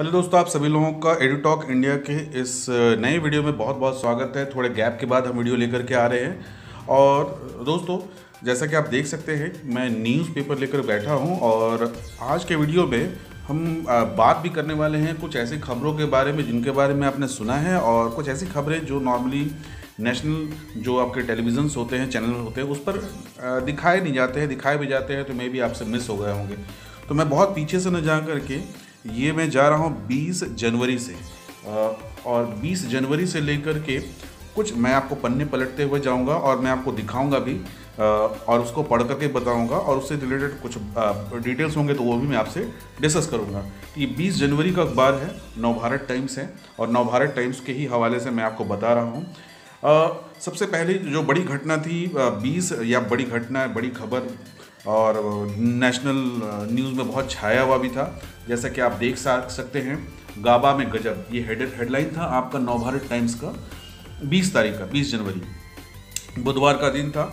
Hello दोस्तों, आप सभी लोगों का एडुटॉक इंडिया के इस नए वीडियो में बहुत बहुत स्वागत है। थोड़े गैप के बाद हम वीडियो लेकर के आ रहे हैं। और दोस्तों, जैसा कि आप देख सकते हैं, मैं न्यूज़पेपर लेकर बैठा हूं और आज के वीडियो में हम बात भी करने वाले हैं कुछ ऐसी खबरों के बारे में जिनके बारे में आपने सुना है, और कुछ ऐसी खबरें जो नॉर्मली नेशनल जो आपके टेलीविज़न्स होते हैं, चैनल होते हैं, उस पर दिखाए नहीं जाते हैं। दिखाए भी जाते हैं तो मे भी आपसे मिस हो गए होंगे। तो मैं बहुत पीछे से न जा करके ये मैं जा रहा हूँ 20 जनवरी से, और 20 जनवरी से लेकर के कुछ मैं आपको पन्ने पलटते हुए जाऊंगा और मैं आपको दिखाऊंगा भी, और उसको पढ़ करके बताऊंगा, और उससे रिलेटेड कुछ डिटेल्स होंगे तो वो भी मैं आपसे डिस्कस करूंगा। ये 20 जनवरी का अखबार है, नवभारत टाइम्स है, और नवभारत टाइम्स के ही हवाले से मैं आपको बता रहा हूँ। सबसे पहले जो बड़ी घटना थी, 20 या बड़ी घटना, बड़ी खबर, और नेशनल न्यूज़ में बहुत छाया हुआ भी था। जैसा कि आप देख सकते हैं, गाबा में गजब, ये हेडलाइन था आपका नवभारत टाइम्स का 20 तारीख का, 20 जनवरी बुधवार का दिन था।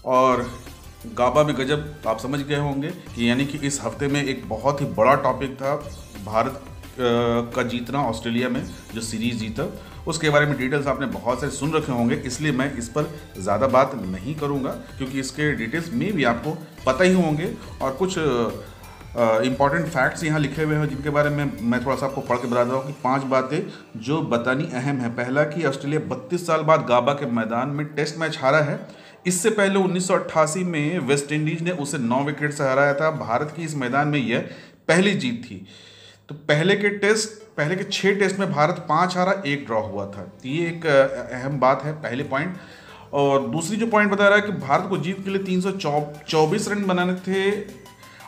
और गाबा में गजब आप समझ गए होंगे कि यानी कि इस हफ्ते में एक बहुत ही बड़ा टॉपिक था, भारत का जीतना ऑस्ट्रेलिया में जो सीरीज़ जीता, उसके बारे में डिटेल्स आपने बहुत सारे सुन रखे होंगे, इसलिए मैं इस पर ज़्यादा बात नहीं करूंगा, क्योंकि इसके डिटेल्स में भी आपको पता ही होंगे। और कुछ इंपॉर्टेंट फैक्ट्स यहाँ लिखे हुए हैं जिनके बारे में मैं थोड़ा सा आपको पढ़ के बता रहा हूँ कि 5 बातें जो बतानी अहम है। पहला कि ऑस्ट्रेलिया 32 साल बाद गाबा के मैदान में टेस्ट मैच हारा है। इससे पहले 1988 में वेस्ट इंडीज़ ने उसे 9 विकेट से हराया था। भारत की इस मैदान में यह पहली जीत थी। तो पहले के 6 टेस्ट में भारत 5 हारा, 1 ड्रॉ हुआ था। तो ये एक अहम बात है, पहले पॉइंट। और दूसरी जो पॉइंट बता रहा है कि भारत को जीत के लिए 324 रन बनाने थे,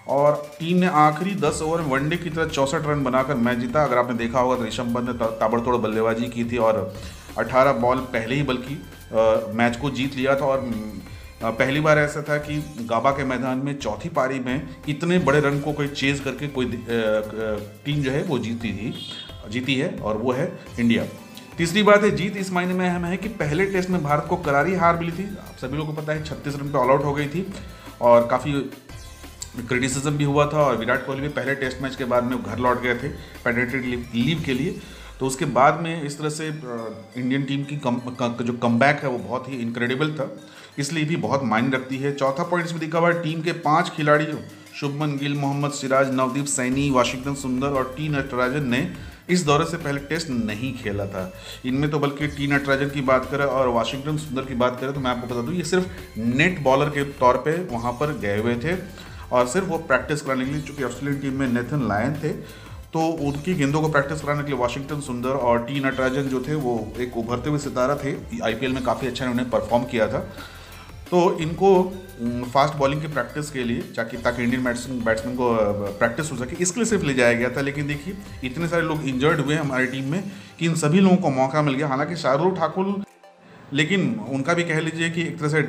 और टीम ने आखिरी 10 ओवर में वनडे की तरह 64 रन बनाकर मैच जीता। अगर आपने देखा होगा तो ऋषभ पंत ने ताबड़तोड़ बल्लेबाजी की थी और 18 बॉल पहले ही बल्कि मैच को जीत लिया था। और पहली बार ऐसा था कि गाबा के मैदान में चौथी पारी में इतने बड़े रन को कोई चेज करके कोई टीम जो है वो जीती है, और वो है इंडिया। तीसरी बात है, जीत इस मायने में अहम है कि पहले टेस्ट में भारत को करारी हार मिली थी। आप सभी लोगों को पता है 36 रन पे ऑल आउट हो गई थी, और काफ़ी क्रिटिसिज्म भी हुआ था। और विराट कोहली भी पहले टेस्ट मैच के बाद में घर लौट गए थे पैट्रियोटिक लीव के लिए। तो उसके बाद में इस तरह से इंडियन टीम की जो कमबैक है वो बहुत ही इनक्रेडिबल था, इसलिए भी बहुत मायने रखती है। चौथा पॉइंट इसमें दिखा हुआ है, टीम के 5 खिलाड़ी शुभमन गिल, मोहम्मद सिराज, नवदीप सैनी, वाशिंगटन सुंदर और टी नटराजन ने इस दौरे से पहले टेस्ट नहीं खेला था। इनमें तो बल्कि टी नटराजन की बात करें और वाशिंगटन सुंदर की बात करें तो मैं आपको बता दूं, ये सिर्फ नेट बॉलर के तौर पे वहाँ पर गए हुए थे, और सिर्फ वो प्रैक्टिस कराने के लिए, चूँकि ऑस्ट्रेलियन टीम में नेथन लायन थे तो उनकी गेंदों को प्रैक्टिस कराने के लिए वाशिंगटन सुंदर और टी नटराजन जो थे वो एक उभरते हुए सितारा थे। आईपीएल में काफ़ी अच्छा उन्होंने परफॉर्म किया था। तो इनको फास्ट बॉलिंग की प्रैक्टिस के लिए ताकि इंडियन बैट्समैन को प्रैक्टिस हो सके, इसके लिए सिर्फ ले जाया गया था। लेकिन देखिए, इतने सारे लोग इंजर्ड हुए हमारी टीम में कि इन सभी लोगों को मौका मिल गया। हालांकि शार्दुल ठाकुर, लेकिन उनका भी कह लीजिए कि एक तरह से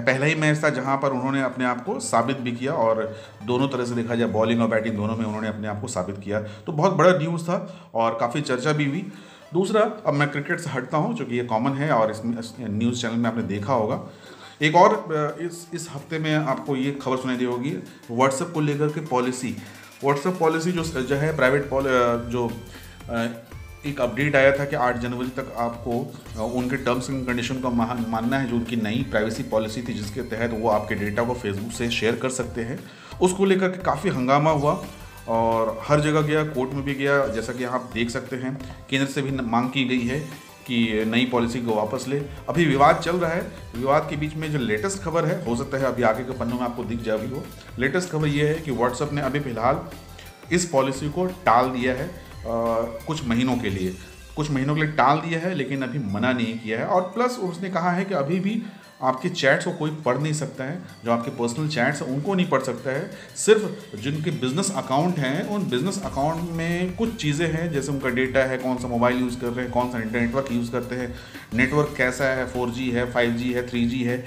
पहला ही मैच था जहां पर उन्होंने अपने आप को साबित भी किया, और दोनों तरह से देखा जाए बॉलिंग और बैटिंग दोनों में उन्होंने अपने आप को साबित किया। तो बहुत बड़ा न्यूज़ था और काफ़ी चर्चा भी हुई। दूसरा, अब मैं क्रिकेट से हटता हूं चूँकि ये कॉमन है और इसमें न्यूज़ चैनल में आपने देखा होगा। एक और इस हफ्ते में आपको ये खबर सुनाई दी होगी, व्हाट्सएप को लेकर के पॉलिसी। व्हाट्सएप पॉलिसी जो है प्राइवेट जो एक अपडेट आया था कि 8 जनवरी तक आपको उनके टर्म्स एंड कंडीशन का मानना है, जो उनकी नई प्राइवेसी पॉलिसी थी जिसके तहत वो आपके डेटा को फेसबुक से शेयर कर सकते हैं। उसको लेकर के काफ़ी हंगामा हुआ और हर जगह गया, कोर्ट में भी गया। जैसा कि आप देख सकते हैं, केंद्र से भी मांग की गई है कि नई पॉलिसी को वापस ले। अभी विवाद चल रहा है, विवाद के बीच में जो लेटेस्ट खबर है, हो सकता है अभी आगे के पन्नों में आपको दिख जाएगी वो लेटेस्ट खबर ये है कि व्हाट्सएप ने अभी फिलहाल इस पॉलिसी को टाल दिया है, कुछ महीनों के लिए टाल दिया है, लेकिन अभी मना नहीं किया है। और प्लस उसने कहा है कि अभी भी आपके चैट्स को कोई पढ़ नहीं सकता है, जो आपके पर्सनल चैट्स हैं उनको नहीं पढ़ सकता है। सिर्फ जिनके बिजनेस अकाउंट हैं उन बिजनेस अकाउंट में कुछ चीज़ें हैं, जैसे उनका डेटा है, कौन सा मोबाइल यूज़ कर रहे हैं, कौन सा नेटवर्क यूज़ करते हैं, नेटवर्क कैसा है, 4G है, 5G है, 3G है।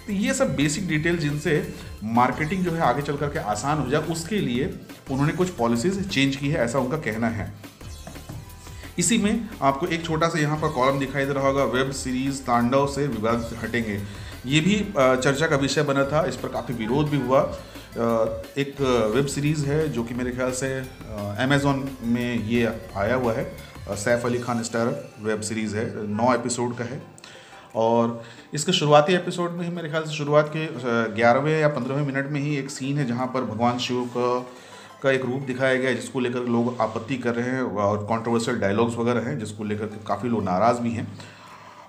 तो ये सब बेसिक डिटेल जिनसे मार्केटिंग जो है आगे चल करके आसान हो जाए, उसके लिए उन्होंने कुछ पॉलिसीज़ चेंज की है, ऐसा उनका कहना है। इसी में आपको एक छोटा सा यहाँ पर कॉलम दिखाई दे रहा होगा, वेब सीरीज तांडव से विवाद हटेंगे। ये भी चर्चा का विषय बना था, इस पर काफ़ी विरोध भी हुआ। एक वेब सीरीज़ है जो कि मेरे ख्याल से अमेज़ॉन में ये आया हुआ है। Saif Ali Khan star web series है, 9 एपिसोड का है। और इसके शुरुआती एपिसोड में ही मेरे ख्याल से शुरुआत के 11वें या 15वें मिनट में ही एक सीन है जहाँ पर भगवान शिव का एक रूप दिखाया गया है, जिसको लेकर लोग आपत्ति कर रहे हैं और कंट्रोवर्शियल डायलॉग्स वगैरह हैं, जिसको लेकर के काफ़ी लोग नाराज़ भी हैं।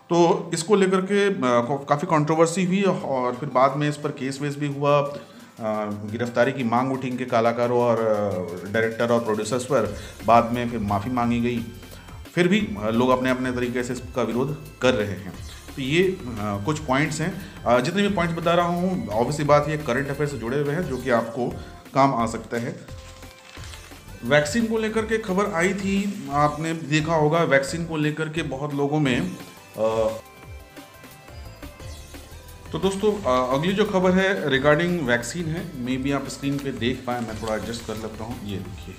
तो इसको लेकर के काफ़ी कंट्रोवर्सी हुई और फिर बाद में इस पर केस वेस भी हुआ। गिरफ्तारी की मांग उठी इनके कलाकारों और डायरेक्टर और प्रोड्यूसर्स पर। बाद में फिर माफ़ी मांगी गई। फिर भी लोग अपने अपने तरीके से इसका विरोध कर रहे हैं। तो ये कुछ पॉइंट्स हैं। जितने भी पॉइंट्स बता रहा हूँ ऑब्वियसली बात ये करंट अफेयर से जुड़े हुए हैं, जो कि आपको काम आ सकता है। वैक्सीन को लेकर के खबर आई थी, आपने देखा होगा। वैक्सीन को लेकर के बहुत लोगों में तो दोस्तों अगली जो खबर है रिगार्डिंग वैक्सीन है, मे बी आप स्क्रीन पे देख पाए, मैं थोड़ा एडजस्ट कर लेता हूँ। ये देखिए,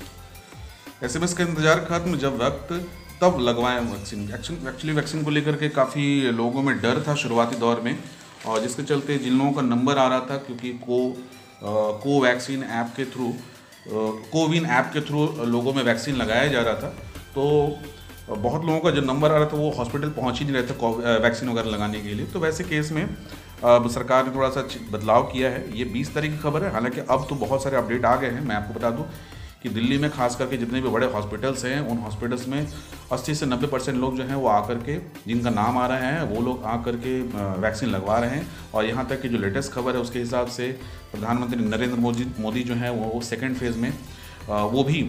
SMS का इंतज़ार खत्म, जब वक्त तब लगवाएं वैक्सीन। एक्चुअली वैक्सीन को लेकर के काफ़ी लोगों में डर था शुरुआती दौर में, और जिसके चलते जिन लोगों का नंबर आ रहा था, क्योंकि कोवैक्सीन ऐप के थ्रू, कोविन ऐप के थ्रू लोगों में वैक्सीन लगाया जा रहा था, तो बहुत लोगों का जो नंबर आ रहा था वो हॉस्पिटल पहुंच ही नहीं रहे थे वैक्सीन वगैरह लगाने के लिए। तो वैसे केस में अब सरकार ने थोड़ा सा बदलाव किया है। ये 20 तारीख की खबर है, हालांकि अब तो बहुत सारे अपडेट आ गए हैं। मैं आपको बता दूं कि दिल्ली में खास करके जितने भी बड़े हॉस्पिटल्स हैं, उन हॉस्पिटल्स में 80 से 90% लोग जो हैं वो आकर के, जिनका नाम आ रहे हैं वो लोग आकर के वैक्सीन लगवा रहे हैं। और यहाँ तक कि जो लेटेस्ट खबर है उसके हिसाब से प्रधानमंत्री नरेंद्र मोदी जो है वो सेकेंड फेज़ में वो भी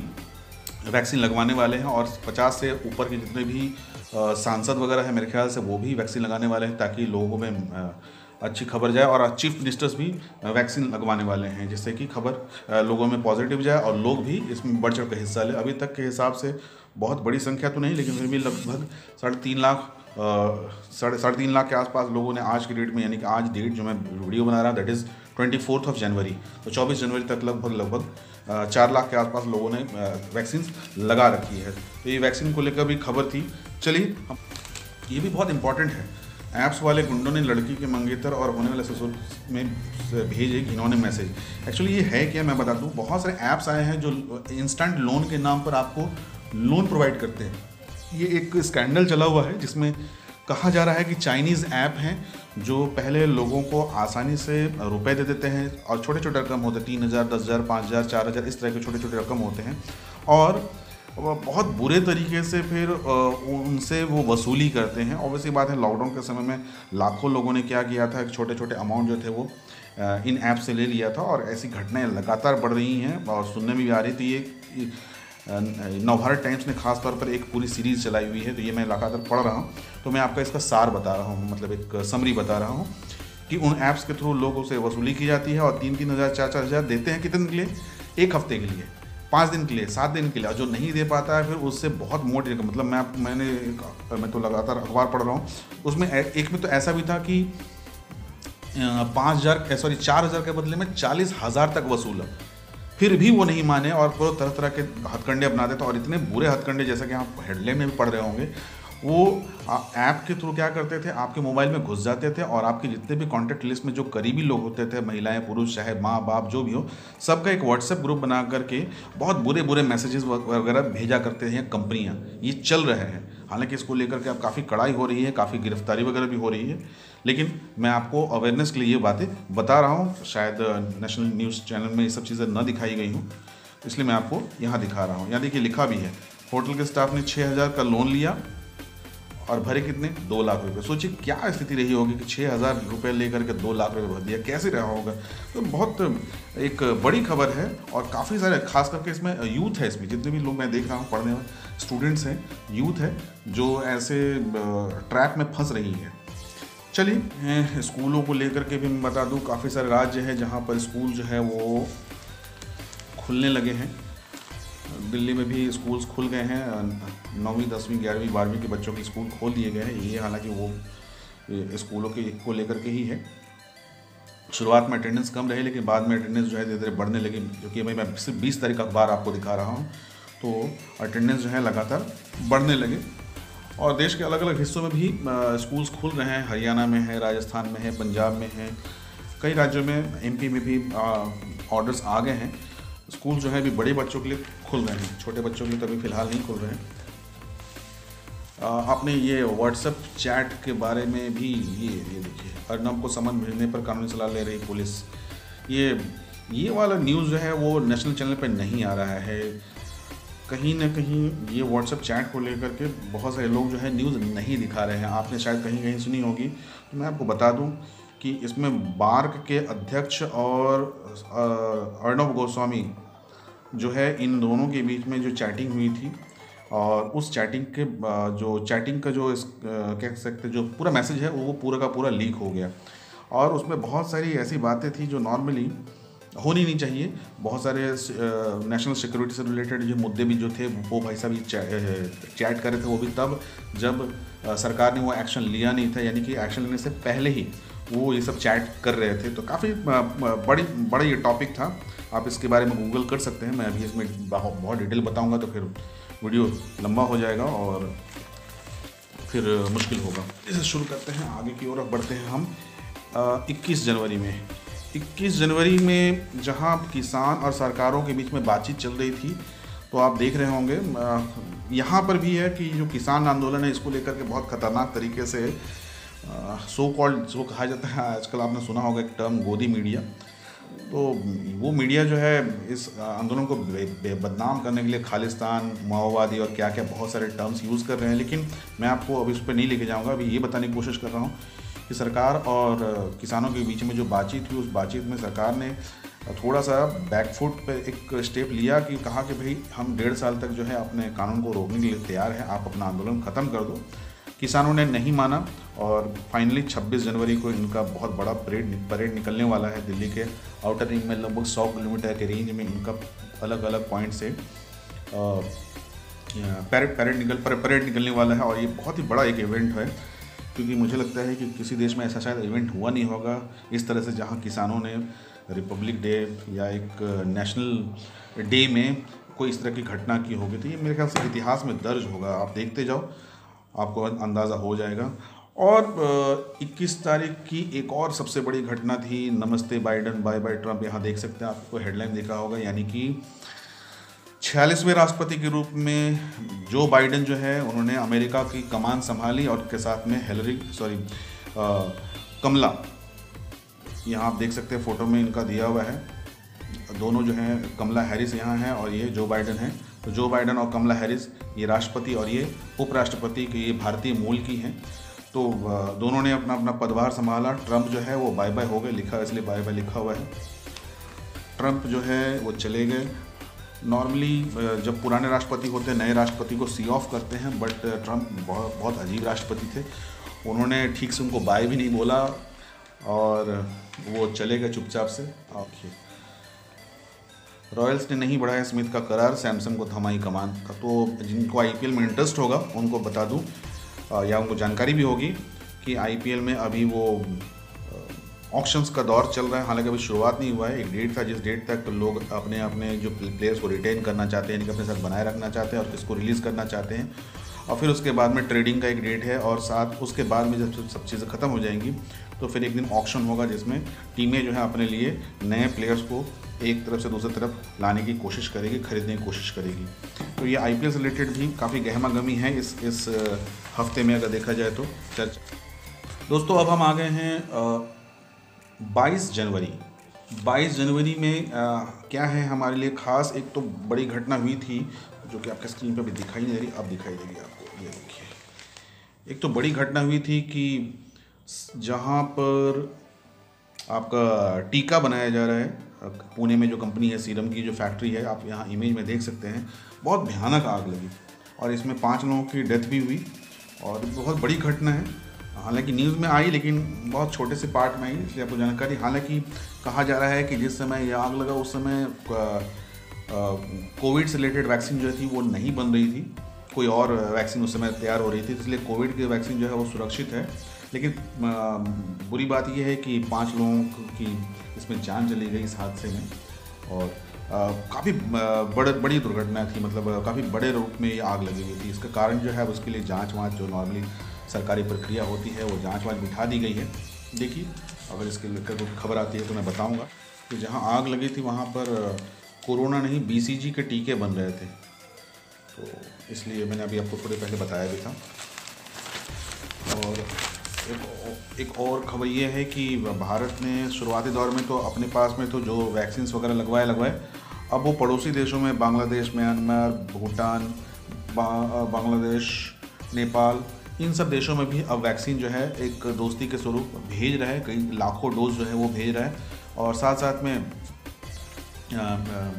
वैक्सीन लगवाने वाले हैं। और 50 से ऊपर के जितने भी सांसद वगैरह हैं मेरे ख्याल से वो भी वैक्सीन लगाने वाले हैं, ताकि लोगों में अच्छी खबर जाए। और चीफ मिनिस्टर्स भी वैक्सीन लगवाने वाले हैं, जिससे कि खबर लोगों में पॉजिटिव जाए और लोग भी इसमें बढ़ चढ़ कर हिस्सा लें। अभी तक के हिसाब से बहुत बड़ी संख्या तो नहीं, लेकिन फिर भी लगभग 3.5 लाख के आसपास लोगों ने आज की डेट में, यानी कि आज डेट जो मैं वीडियो बना रहा हूँ दैट इज़ 24 जनवरी, तो 24 जनवरी तक लगभग 4 लाख के आसपास लोगों ने वैक्सीन लगा रखी है। तो ये वैक्सीन को लेकर भी खबर थी। चलिए, ये भी बहुत इंपॉर्टेंट है। ऐप्स वाले गुंडों ने लड़की के मंगेतर और होने वाले ससुर में भेजे घिनौने मैसेज। एक्चुअली ये है क्या, मैं बता दूं, बहुत सारे ऐप्स आए हैं जो इंस्टेंट लोन के नाम पर आपको लोन प्रोवाइड करते हैं। ये एक स्कैंडल चला हुआ है जिसमें कहा जा रहा है कि चाइनीज़ ऐप हैं जो पहले लोगों को आसानी से रुपए दे देते हैं, और छोटे छोटे रकम होते हैं, 3,000, 10,000, 5,000, 4,000, इस तरह के छोटे छोटे रकम होते हैं। और बहुत बुरे तरीके से फिर उनसे वो वसूली करते हैं। ऑब्वियसली बात है, लॉकडाउन के समय में लाखों लोगों ने क्या किया था, छोटे छोटे अमाउंट जो थे वो इन ऐप से ले लिया था। और ऐसी घटनाएं लगातार बढ़ रही हैं और सुनने में भी आ रही थी। ये नवभारत टाइम्स ने खास तौर पर एक पूरी सीरीज़ चलाई हुई है, तो ये मैं लगातार पढ़ रहा हूँ। तो मैं आपका इसका सार बता रहा हूँ, मतलब एक समरी बता रहा हूँ कि उन ऐप्स के थ्रू लोगों से वसूली की जाती है और 3-3 हज़ार, 4-4 हज़ार देते हैं। कितने के लिए? 1 हफ्ते के लिए, 5 दिन के लिए, 7 दिन के लिए। और जो नहीं दे पाता है फिर उससे बहुत मोटी रकम, मतलब मैं तो लगातार अखबार पढ़ रहा हूँ, उसमें एक में तो ऐसा भी था कि 4,000 के बदले में 40,000 तक वसूला, फिर भी वो नहीं माने और पूरा तरह तरह के हथकंडे अपनाते थे। और इतने बुरे हथकंडे, जैसा कि आप हेडलाइन में भी पढ़ रहे होंगे, वो ऐप के थ्रू क्या करते थे, आपके मोबाइल में घुस जाते थे और आपके जितने भी कॉन्टैक्ट लिस्ट में जो करीबी लोग होते थे, महिलाएं पुरुष चाहे माँ बाप जो भी हो, सबका एक व्हाट्सएप ग्रुप बना करके बहुत बुरे बुरे मैसेजेस वगैरह भेजा करते हैं कंपनियां। ये चल रहे हैं। हालांकि इसको लेकर के अब काफ़ी कड़ाई हो रही है, काफ़ी गिरफ्तारी वगैरह भी हो रही है, लेकिन मैं आपको अवेयरनेस के लिए ये बातें बता रहा हूँ। शायद नेशनल न्यूज़ चैनल में ये सब चीज़ें न दिखाई गई हूँ, इसलिए मैं आपको यहाँ दिखा रहा हूँ। यहाँ देखिए, लिखा भी है, होटल के स्टाफ ने 6,000 का लोन लिया और भरे कितने, 2 लाख रुपए। सोचिए क्या स्थिति रही होगी कि 6,000 रुपये लेकर के 2 लाख रुपए भर दिया, कैसे रहा होगा। तो बहुत एक बड़ी खबर है और काफ़ी सारे, खास करके इसमें यूथ है, इसमें जितने भी लोग मैं देख रहा हूँ पढ़ने वाले स्टूडेंट्स हैं, यूथ है जो ऐसे ट्रैप में फंस रही है। चलिए, स्कूलों को लेकर के भी मैं बता दूँ, काफ़ी सारे राज्य हैं जहाँ पर स्कूल जो है वो खुलने लगे हैं। दिल्ली में भी स्कूल्स खुल गए हैं, 9वीं 10वीं 11वीं 12वीं के बच्चों के स्कूल खोल दिए गए हैं। ये हालांकि वो स्कूलों के को लेकर के ही है। शुरुआत में अटेंडेंस कम रही, लेकिन बाद में अटेंडेंस जो है धीरे धीरे बढ़ने लगी। जो कि मैं सिर्फ 20 तारीख का अखबार आपको दिखा रहा हूँ, तो अटेंडेंस जो है लगातार बढ़ने लगे। और देश के अलग अलग हिस्सों में भी स्कूल्स खुल रहे हैं। हरियाणा में है, राजस्थान में है, पंजाब में है, कई राज्यों में, MP में भी ऑर्डर्स आ गए हैं। स्कूल जो है अभी बड़े बच्चों के लिए खुल रहे हैं, छोटे बच्चों के लिए तो अभी फ़िलहाल नहीं खुल रहे हैं। आपने ये व्हाट्सएप चैट के बारे में भी ये देखिए, अर्नब को समन भेजने पर कानूनी सलाह ले रही पुलिस। ये वाला न्यूज़ जो है वो नेशनल चैनल पे नहीं आ रहा है। कहीं ना कहीं ये व्हाट्सएप चैट को लेकर के बहुत सारे लोग जो है न्यूज़ नहीं दिखा रहे हैं। आपने शायद कहीं कहीं सुनी होगी, तो मैं आपको बता दूं कि इसमें बार्क के अध्यक्ष और अर्नब गोस्वामी जो है, इन दोनों के बीच में जो चैटिंग हुई थी, और उस चैटिंग के जो चैटिंग का जो कह सकते जो पूरा मैसेज है वो पूरा का पूरा लीक हो गया। और उसमें बहुत सारी ऐसी बातें थी जो नॉर्मली होनी नहीं चाहिए। बहुत सारे नेशनल सिक्योरिटी से रिलेटेड जो मुद्दे भी जो थे वो भाई साहब चैट कर रहे थे, वो भी तब जब सरकार ने वो एक्शन लिया नहीं था, यानी कि एक्शन लेने से पहले ही वो ये सब चैट कर रहे थे। तो काफ़ी बड़ा ये टॉपिक था। आप इसके बारे में गूगल कर सकते हैं। मैं अभी इसमें बहुत डिटेल बताऊंगा तो फिर वीडियो लंबा हो जाएगा और फिर मुश्किल होगा। इसे शुरू करते हैं, आगे की ओर बढ़ते हैं हम। 21 जनवरी में जहां किसान और सरकारों के बीच में बातचीत चल रही थी, तो आप देख रहे होंगे यहाँ पर भी है कि जो किसान आंदोलन है इसको लेकर के बहुत ख़तरनाक तरीके से सो कहा जाता है। आजकल आपने सुना होगा एक टर्म गोदी मीडिया। तो वो मीडिया जो है इस आंदोलन को बदनाम करने के लिए खालिस्तान, माओवादी और क्या क्या बहुत सारे टर्म्स यूज़ कर रहे हैं। लेकिन मैं आपको अभी उस पर नहीं लेके जाऊंगा। अभी ये बताने की कोशिश कर रहा हूँ कि सरकार और किसानों के बीच में जो बातचीत हुई, उस बातचीत में सरकार ने थोड़ा सा बैकफुट पे एक स्टेप लिया कि कहा कि भाई हम 1.5 साल तक जो है अपने कानून को रोकने के लिए तैयार हैं, आप अपना आंदोलन ख़त्म कर दो। किसानों ने नहीं माना और फाइनली 26 जनवरी को इनका बहुत बड़ा परेड निकलने वाला है। दिल्ली के आउटर रिंग में लगभग 100 किलोमीटर के रेंज में इनका अलग अलग पॉइंट से परेड निकलने वाला है। और ये बहुत ही बड़ा एक इवेंट है, क्योंकि मुझे लगता है कि किसी देश में ऐसा शायद इवेंट हुआ नहीं होगा इस तरह से, जहाँ किसानों ने रिपब्लिक डे या एक नेशनल डे में कोई इस तरह की घटना की होगी। तो ये मेरे ख्याल से इतिहास में दर्ज होगा। आप देखते जाओ, आपको अंदाज़ा हो जाएगा। और 21 तारीख की एक और सबसे बड़ी घटना थी, नमस्ते बाइडन बाय बाय ट्रंप। यहाँ देख सकते हैं, आपको हेडलाइन देखा होगा, यानी कि 46वें राष्ट्रपति के रूप में जो बाइडन जो है उन्होंने अमेरिका की कमान संभाली, और के साथ में कमला, यहाँ आप देख सकते हैं फ़ोटो में इनका दिया हुआ है। दोनों जो हैं, कमला हैरिस यहाँ है और ये जो बाइडन है। तो जो बाइडन और कमला हैरिस, ये राष्ट्रपति और ये उपराष्ट्रपति की, ये भारतीय मूल की हैं। तो दोनों ने अपना अपना पदभार संभाला। ट्रंप जो है वो बाय बाय हो गए, लिखा इसलिए बाय बाय लिखा हुआ है। ट्रंप जो है वो चले गए। नॉर्मली जब पुराने राष्ट्रपति होते हैं, नए राष्ट्रपति को सी ऑफ करते हैं, बट ट्रंप बहुत अजीब राष्ट्रपति थे। उन्होंने ठीक से उनको बाय भी नहीं बोला और वो चले गए चुपचाप से। ओके, रॉयल्स ने नहीं बढ़ाया स्मिथ का करार, सैमसंग को थमाई कमान का। तो जिनको आईपीएल में इंटरेस्ट होगा उनको बता दूं, या उनको जानकारी भी होगी कि आईपीएल में अभी वो ऑक्शंस का दौर चल रहा है। हालांकि अभी शुरुआत नहीं हुआ है। एक डेट था जिस डेट तक लोग अपने अपने जो प्लेयर्स को रिटेन करना चाहते हैं, यानी कि अपने साथ बनाए रखना चाहते हैं और किसको रिलीज़ करना चाहते हैं, और फिर उसके बाद में ट्रेडिंग का एक डेट है, और साथ उसके बाद में जब सब चीज़ें ख़त्म हो जाएंगी तो फिर एक दिन ऑक्शन होगा जिसमें टीमें जो है अपने लिए नए प्लेयर्स को एक तरफ से दूसरी तरफ लाने की कोशिश करेगी, खरीदने की कोशिश करेगी। तो ये आईपीएल से रिलेटेड भी काफ़ी गहमा गहमी है इस हफ्ते में, अगर देखा जाए तो चर्चा। दोस्तों, अब हम आ गए हैं 22 जनवरी में क्या है हमारे लिए ख़ास। एक तो बड़ी घटना हुई थी जो कि आपके स्क्रीन पर भी दिखाई नहीं दे रही, अब दिखाई देगी आपको। ये देखिए, एक तो बड़ी घटना हुई थी कि जहाँ पर आपका टीका बनाया जा रहा है, पुणे में जो कंपनी है सीरम की जो फैक्ट्री है, आप यहाँ इमेज में देख सकते हैं, बहुत भयानक आग लगी और इसमें 5 लोगों की डेथ भी हुई और बहुत बड़ी घटना है। हालांकि न्यूज़ में आई लेकिन बहुत छोटे से पार्ट में आई, इसलिए आपको जानकारी। हालांकि कहा जा रहा है कि जिस समय ये आग लगा उस समय कोविड से रिलेटेड वैक्सीन जो थी वो नहीं बन रही थी, कोई और वैक्सीन उस समय तैयार हो रही थी, इसलिए कोविड की वैक्सीन जो है वो सुरक्षित है। लेकिन बुरी बात यह है कि 5 लोगों की इसमें जान चली गई इस हादसे में, और काफ़ी बड़ी दुर्घटना थी। मतलब काफ़ी बड़े रूप में ये आग लगी हुई थी। इसका कारण जो है उसके लिए जांच वाँच जो नॉर्मली सरकारी प्रक्रिया होती है वो जांच वाँच बिठा दी गई है। देखिए, अगर इसके लेकर कोई खबर आती है तो मैं बताऊंगा। कि जहाँ आग लगी थी वहाँ पर कोरोना नहीं BCG के टीके बन रहे थे, तो इसलिए मैंने अभी आपको थोड़े पहले बताया भी था। और एक और खबर ये है कि भारत ने शुरुआती दौर में तो अपने पास में तो जो वैक्सीन वगैरह लगवाए, अब वो पड़ोसी देशों में बांग्लादेश, म्यांमार, भूटान, बांग्लादेश, नेपाल, इन सब देशों में भी अब वैक्सीन जो है एक दोस्ती के स्वरूप भेज रहा है, कई लाखों डोज जो है वो भेज रहा है। और साथ साथ में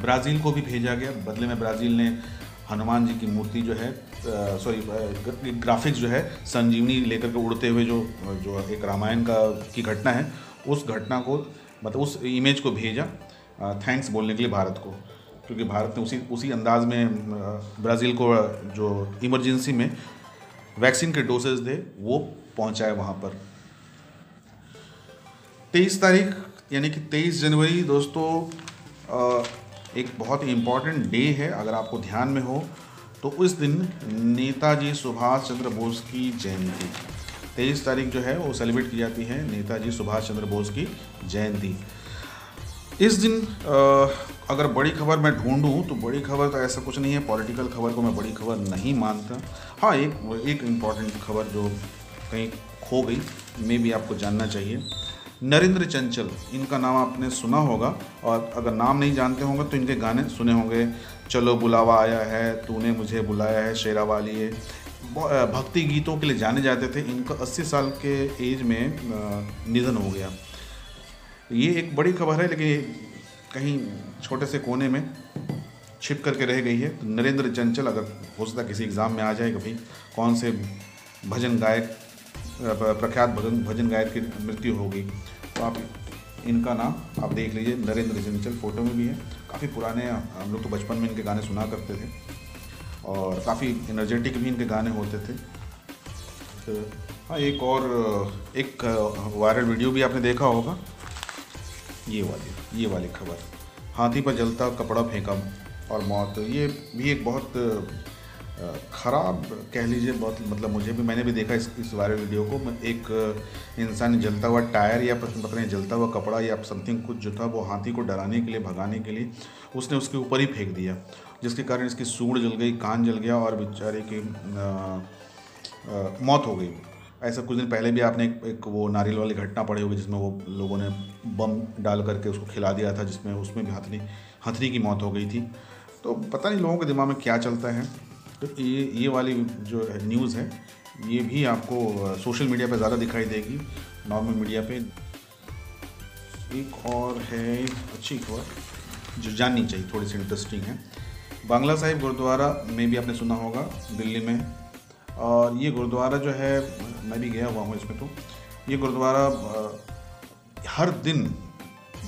ब्राज़ील को भी भेजा गया। बदले में ब्राज़ील ने हनुमान जी की मूर्ति जो है ग्राफिक्स जो है संजीवनी लेकर के उड़ते हुए जो एक रामायण की घटना है, उस घटना को मतलब उस इमेज को भेजा थैंक्स बोलने के लिए भारत को, क्योंकि भारत ने उसी अंदाज में ब्राज़ील को जो इमरजेंसी में वैक्सीन के डोसेज थे वो पहुंचाए वहाँ पर। 23 तारीख यानी कि 23 जनवरी दोस्तों एक बहुत ही इम्पॉर्टेंट डे है। अगर आपको ध्यान में हो तो उस दिन नेताजी सुभाष चंद्र बोस की जयंती 23 तारीख जो है वो सेलिब्रेट की जाती है, नेताजी सुभाष चंद्र बोस की जयंती। इस दिन अगर बड़ी खबर मैं ढूंढूं तो बड़ी खबर तो ऐसा कुछ नहीं है, पॉलिटिकल खबर को मैं बड़ी खबर नहीं मानता। हाँ, एक इम्पॉर्टेंट खबर जो कहीं खो गई, में भी आपको जानना चाहिए। नरेंद्र चंचल, इनका नाम आपने सुना होगा, और अगर नाम नहीं जानते होंगे तो इनके गाने सुने होंगे। चलो बुलावा आया है, तूने मुझे बुलाया है, शेरावाली है, भक्ति गीतों के लिए जाने जाते थे। इनका 80 साल के एज में निधन हो गया। ये एक बड़ी खबर है, लेकिन कहीं छोटे से कोने में छिप करके रह गई है। तो नरेंद्र चंचल, अगर हो सकता किसी एग्ज़ाम में आ जाए कभी, कौन से भजन गायक, प्रख्यात भजन गायक की मृत्यु हो गई, तो आप इनका नाम आप देख लीजिए, नरेंद्र चंचल। फ़ोटो में भी है, काफ़ी पुराने, हम लोग तो बचपन में इनके गाने सुना करते थे और काफ़ी एनर्जेटिक भी इनके गाने होते थे। तो हाँ, एक वायरल वीडियो भी आपने देखा होगा, ये वाली खबर, हाथी पर जलता कपड़ा फेंका और मौत। ये भी एक बहुत ख़राब कह लीजिए, बहुत मतलब मैंने भी देखा इस वायरल वीडियो को। एक इंसान जलता हुआ टायर या पता नहीं जलता हुआ कपड़ा या समथिंग कुछ जो था वो हाथी को डराने के लिए, भगाने के लिए उसने उसके ऊपर ही फेंक दिया, जिसके कारण इसकी सूंड जल गई, कान जल गया और बेचारे की मौत हो गई। ऐसा कुछ दिन पहले भी आपने एक वो नारियल वाली घटना पड़ी होगी, जिसमें वो लोगों ने बम डाल करके उसको खिला दिया था, जिसमें उसमें भी हथनी की मौत हो गई थी। तो पता नहीं लोगों के दिमाग में क्या चलता है। तो ये वाली जो न्यूज़ है ये भी आपको सोशल मीडिया पे ज़्यादा दिखाई देगी, नॉर्मल मीडिया पे। एक और है अच्छी खबर जो जाननी चाहिए, थोड़ी सी इंटरेस्टिंग है। बांग्ला साहिब गुरुद्वारा में भी आपने सुना होगा, दिल्ली में। और ये गुरुद्वारा जो है, मैं भी गया हुआ हूँ इसमें। तो ये गुरुद्वारा हर दिन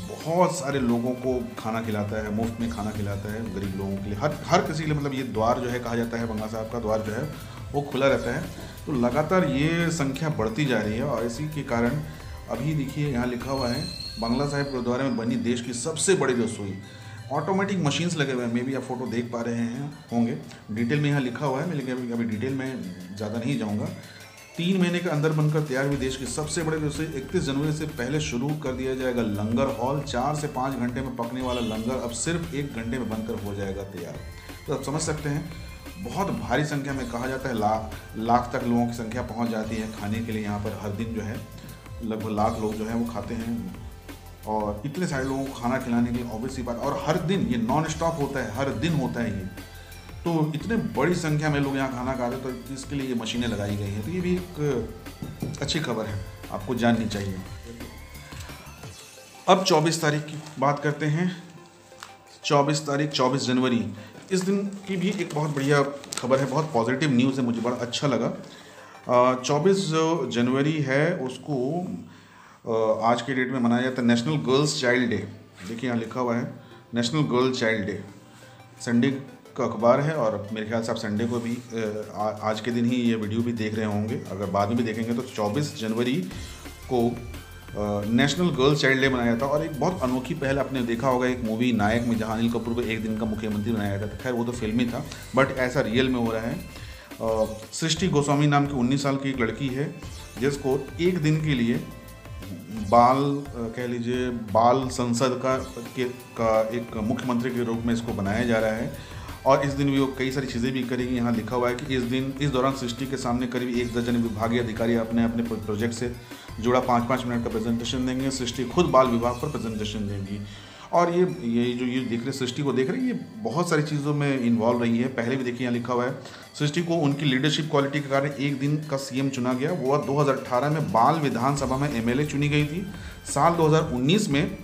बहुत सारे लोगों को खाना खिलाता है, मुफ्त में खाना खिलाता है गरीब लोगों के लिए, हर किसी के लिए। मतलब ये द्वार जो है, कहा जाता है बांग्ला साहिब का द्वार जो है वो खुला रहता है। तो लगातार ये संख्या बढ़ती जा रही है और इसी के कारण अभी देखिए यहाँ लिखा हुआ है, बांग्ला साहिब गुरुद्वारे में बनी देश की सबसे बड़ी रसोई। ऑटोमेटिक मशीन्स लगे हुए हैं, मे भी आप फोटो देख पा रहे होंगे। डिटेल में यहाँ लिखा हुआ है, मैं लेकिन अभी डिटेल में ज़्यादा नहीं जाऊँगा। 3 महीने के अंदर बनकर तैयार हुई देश की सबसे बड़ी रसोई 31 जनवरी से पहले शुरू कर दिया जाएगा लंगर हॉल। 4 से 5 घंटे में पकने वाला लंगर अब सिर्फ 1 घंटे में बनकर हो जाएगा तैयार। तो आप समझ सकते हैं, बहुत भारी संख्या में, कहा जाता है लाख तक लोगों की संख्या पहुंच जाती है खाने के लिए। यहाँ पर हर दिन जो है लगभग लाख लोग जो है वो खाते हैं, और इतने सारे लोगों को खाना खिलाने के लिए ऑब्वियस सी बात, और हर दिन ये नॉन स्टॉप होता है, हर दिन होता है ये। तो इतने बड़ी संख्या में लोग यहाँ खाना खाते हैं, तो इसके लिए ये मशीनें लगाई गई हैं। तो ये भी एक अच्छी खबर है, आपको जाननी चाहिए। अब 24 तारीख की बात करते हैं। 24 जनवरी, इस दिन की भी एक बहुत बढ़िया खबर है, बहुत पॉजिटिव न्यूज़ है, मुझे बड़ा अच्छा लगा। 24 जो जनवरी है उसको आज के डेट में मनाया जाता है नेशनल गर्ल्स चाइल्ड डे। देखिए यहाँ लिखा हुआ है national girl child day. Sunday का अखबार है और मेरे ख्याल से आप संडे को भी आज के दिन ही ये वीडियो भी देख रहे होंगे। अगर बाद में भी देखेंगे तो 24 जनवरी को नेशनल गर्ल चाइल्ड डे मनाया जाता है। और एक बहुत अनोखी पहल आपने देखा होगा एक मूवी नायक में, जहाँ अनिल कपूर को एक दिन का मुख्यमंत्री बनाया गया था। खैर वो तो फिल्मी था, बट ऐसा रियल में हो रहा है। सृष्टि गोस्वामी नाम की 19 साल की एक लड़की है जिसको एक दिन के लिए बाल कह लीजिए बाल संसद का एक मुख्यमंत्री के रूप में इसको बनाया जा रहा है। और इस दिन भी वो कई सारी चीज़ें भी करेगी। यहाँ लिखा हुआ है कि इस दौरान सृष्टि के सामने करीब 1 दर्जन विभागीय अधिकारी अपने अपने प्रोजेक्ट से जुड़ा 5-5 मिनट का प्रेजेंटेशन देंगे। सृष्टि खुद बाल विभाग पर प्रेजेंटेशन देंगी। और ये देख रहे सृष्टि को देख रहे हैं, ये बहुत सारी चीज़ों में इन्वॉल्व रही है। पहले भी देखिए यहाँ लिखा हुआ है, सृष्टि को उनकी लीडरशिप क्वालिटी के कारण 1 दिन का सीएम चुना गया। वो 2018 में बाल विधानसभा में एमएलए चुनी गई थी। साल 2019 में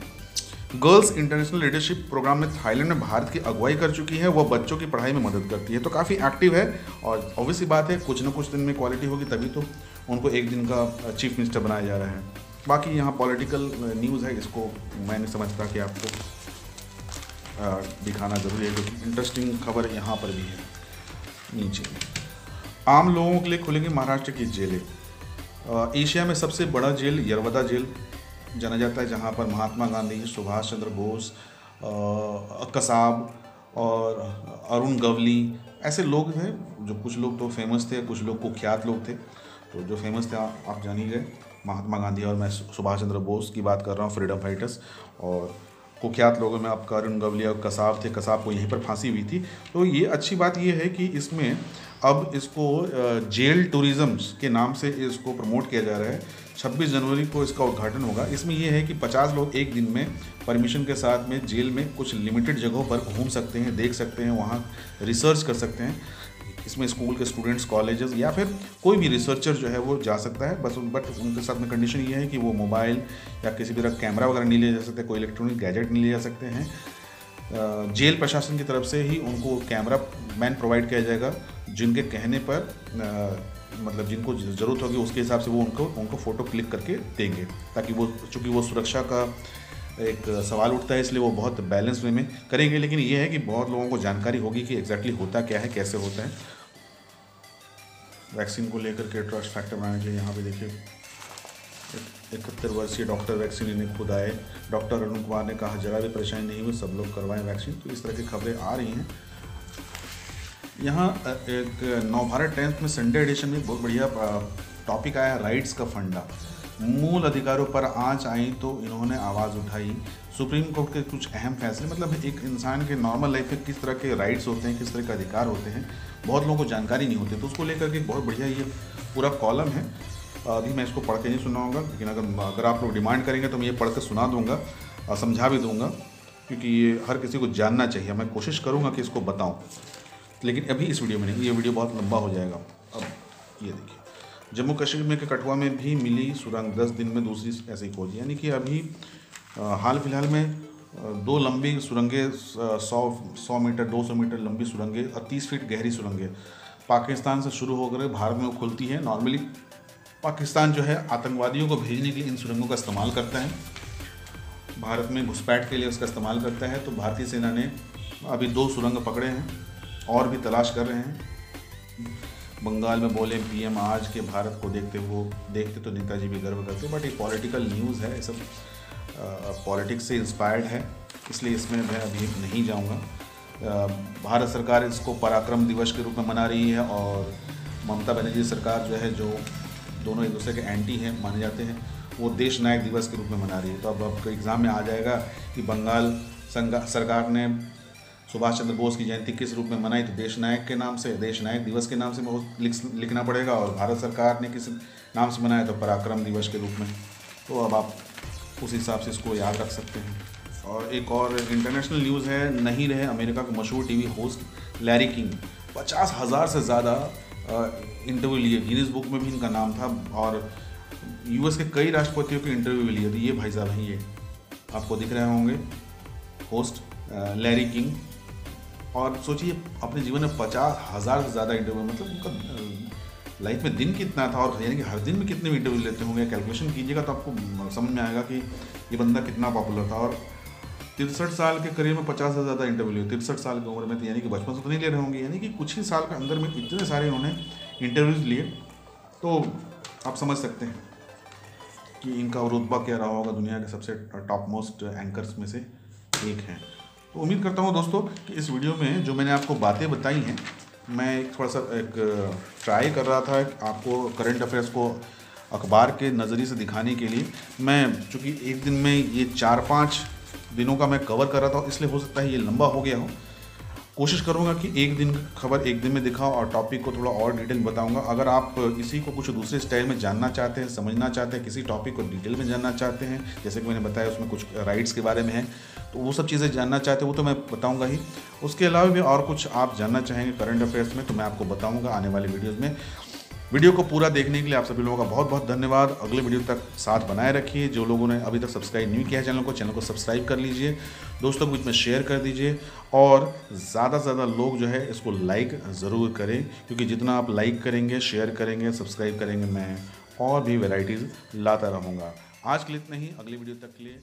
गर्ल्स इंटरनेशनल लीडरशिप प्रोग्राम में थाईलैंड में भारत की अगुवाई कर चुकी है। वह बच्चों की पढ़ाई में मदद करती है, तो काफ़ी एक्टिव है। और ऑब्वियसली बात है, कुछ ना कुछ दिन में क्वालिटी होगी तभी तो उनको 1 दिन का चीफ मिनिस्टर बनाया जा रहा है। बाकी यहाँ पॉलिटिकल न्यूज़ है, इसको मैं नहीं समझता कि आपको दिखाना ज़रूरी है, क्योंकि इंटरेस्टिंग खबर यहाँ पर भी है। नीचे आम लोगों के लिए खुलेंगी महाराष्ट्र की जेलें। एशिया में सबसे बड़ा जेल यरवदा जेल जाना जाता है, जहाँ पर महात्मा गांधी, सुभाष चंद्र बोस, कसाब और अरुण गवली ऐसे लोग थे। जो कुछ लोग तो फेमस थे, कुछ लोग कुख्यात लोग थे। तो जो फेमस थे आप जान ही गए, महात्मा गांधी और मैं सुभाष चंद्र बोस की बात कर रहा हूँ, फ्रीडम फाइटर्स। और कुख्यात लोगों में आपका अरुण गवली और कसाब थे। कसाब को यहीं पर फांसी हुई थी। तो ये अच्छी बात ये है कि इसमें अब इसको जेल टूरिज़्म के नाम से इसको प्रमोट किया जा रहा है। 26 जनवरी को इसका उद्घाटन होगा। इसमें यह है कि 50 लोग एक दिन में परमिशन के साथ में जेल में कुछ लिमिटेड जगहों पर घूम सकते हैं, देख सकते हैं, वहाँ रिसर्च कर सकते हैं। इसमें स्कूल के स्टूडेंट्स, कॉलेजेस या फिर कोई भी रिसर्चर जो है वो जा सकता है। बट उनके साथ में कंडीशन ये है कि वो मोबाइल या किसी भी तरह कैमरा वगैरह नहीं ले जा सकते, कोई इलेक्ट्रॉनिक गैजेट नहीं ले जा सकते हैं। जेल प्रशासन की तरफ से ही उनको कैमरा मैन प्रोवाइड किया जाएगा, जिनके कहने पर मतलब जिनको ज़रूरत होगी उसके हिसाब से वो उनको फ़ोटो क्लिक करके देंगे, ताकि वो, चूँकि वो सुरक्षा का एक सवाल उठता है, इसलिए वो बहुत बैलेंस वे में करेंगे। लेकिन ये है कि बहुत लोगों को जानकारी होगी कि एग्जैक्टली होता क्या है, कैसे होता है। वैक्सीन को लेकर के ट्रस्ट फैक्टर बनाने के लिए यहाँ पे देखिए 71 वर्षीय डॉक्टर वैक्सीन लेने खुद आए। डॉक्टर अरुण कुमार ने कहा जरा भी परेशानी नहीं हुई, सब लोग करवाएं वैक्सीन। तो इस तरह की खबरें आ रही हैं। यहाँ एक नवभारत टाइम्स में संडे एडिशन में बहुत बढ़िया टॉपिक आया, राइट्स का फंडा। मूल अधिकारों पर आंच आई तो इन्होंने आवाज़ उठाई। सुप्रीम कोर्ट के कुछ अहम फैसले, मतलब एक इंसान के नॉर्मल लाइफ में किस तरह के राइट्स होते हैं, किस तरह के अधिकार होते हैं, बहुत लोगों को जानकारी नहीं होती। तो उसको लेकर के बहुत बढ़िया ये पूरा कॉलम है। अभी मैं इसको पढ़ के नहीं सुनाऊंगा, लेकिन अगर आप लोग डिमांड करेंगे तो मैं ये पढ़ के सुना दूंगा और समझा भी दूंगा, क्योंकि ये हर किसी को जानना चाहिए। मैं कोशिश करूँगा कि इसको बताऊँ, लेकिन अभी इस वीडियो में नहीं, ये वीडियो बहुत लंबा हो जाएगा। अब ये देखिए, जम्मू कश्मीर में के कठुआ में भी मिली सुरंग, 10 दिन में दूसरी ऐसी खोज। यानी कि अभी हाल फिलहाल में 2 लंबी सुरंगें, 100 मीटर 200 मीटर लंबी सुरंगें और 30 फीट गहरी सुरंगें पाकिस्तान से शुरू होकर भारत में वो खुलती है। नॉर्मली पाकिस्तान जो है आतंकवादियों को भेजने के लिए इन सुरंगों का इस्तेमाल करता है, भारत में घुसपैठ के लिए उसका इस्तेमाल करता है। तो भारतीय सेना ने अभी 2 सुरंग पकड़े हैं और भी तलाश कर रहे हैं। बंगाल में बोले पीएम आज के भारत को देखते तो नेताजी भी गर्व करते। बट ये पॉलिटिकल न्यूज़ है, ये सब पॉलिटिक्स से इंस्पायर्ड है, इसलिए इसमें मैं अभी नहीं जाऊंगा। भारत सरकार इसको पराक्रम दिवस के रूप में मना रही है और ममता बनर्जी सरकार जो है, जो दोनों एक दूसरे के एंटी हैं माने जाते हैं, वो देश नायक दिवस के रूप में मना रही है। तो अब एग्ज़ाम में आ जाएगा कि बंगाल सरकार ने सुभाष चंद्र बोस की जयंती किस रूप में मनाई, तो देश नायक के नाम से, देश नायक दिवस के नाम से लिखना पड़ेगा। और भारत सरकार ने किस नाम से मनाया, तो पराक्रम दिवस के रूप में। तो अब आप उस हिसाब से इसको याद रख सकते हैं। और एक और इंटरनेशनल न्यूज़ है, नहीं रहे अमेरिका के मशहूर टीवी होस्ट लैरी किंग। 50,000 से ज़्यादा इंटरव्यू लिए, गिनीज बुक में भी इनका नाम था। और यूएस के कई राष्ट्रपतियों के इंटरव्यू भी लिए थे। ये भाई साहब हैं, ये आपको दिख रहे होंगे, होस्ट लैरी किंग। और सोचिए अपने जीवन में 50,000 से ज़्यादा इंटरव्यू, मतलब उनका लाइफ में दिन कितना था, और यानी कि हर दिन में कितने इंटरव्यू लेते होंगे, कैलकुलेशन कीजिएगा तो आपको समझ में आएगा कि ये बंदा कितना पॉपुलर था। और 63 साल के करियर में 50 से ज़्यादा इंटरव्यू लिए, 63 साल की उम्र में, तो यानी कि बचपन से तो नहीं ले रहे होंगे, यानी कि कुछ ही साल के अंदर में इतने सारे उन्होंने इंटरव्यूज़ लिए। तो आप समझ सकते हैं कि इनका रुतबा क्या रहा होगा, दुनिया के सबसे टॉप मोस्ट एंकर्स में से एक हैं। तो उम्मीद करता हूँ दोस्तों कि इस वीडियो में जो मैंने आपको बातें बताई हैं, मैं थोड़ा सा एक ट्राई कर रहा था आपको करंट अफेयर्स को अखबार के नज़रिए से दिखाने के लिए मैं, चूँकि एक दिन में ये 4-5 दिनों का मैं कवर कर रहा था, इसलिए हो सकता है ये लंबा हो गया हो। कोशिश करूंगा कि एक दिन खबर एक दिन में दिखाऊं और टॉपिक को थोड़ा और डिटेल बताऊंगा। अगर आप इसी को कुछ दूसरे स्टाइल में जानना चाहते हैं, समझना चाहते हैं, किसी टॉपिक को डिटेल में जानना चाहते हैं, जैसे कि मैंने बताया उसमें कुछ राइट्स के बारे में है, तो वो सब चीज़ें जानना चाहते हैं वो तो मैं बताऊंगा ही। उसके अलावा भी और कुछ आप जानना चाहेंगे करंट अफेयर्स में तो मैं आपको बताऊँगा आने वाले वीडियोज़ में। वीडियो को पूरा देखने के लिए आप सभी लोगों का बहुत बहुत धन्यवाद। अगले वीडियो तक साथ बनाए रखिए। जो लोगों ने अभी तक सब्सक्राइब नहीं किया है चैनल को सब्सक्राइब कर लीजिए, दोस्तों के बीच में शेयर कर दीजिए और ज़्यादा से ज़्यादा लोग जो है इसको लाइक ज़रूर करें, क्योंकि जितना आप लाइक करेंगे, शेयर करेंगे, सब्सक्राइब करेंगे, मैं और भी वेराइटीज़ लाता रहूँगा। आज के लिए इतना ही, अगली वीडियो तक के लिए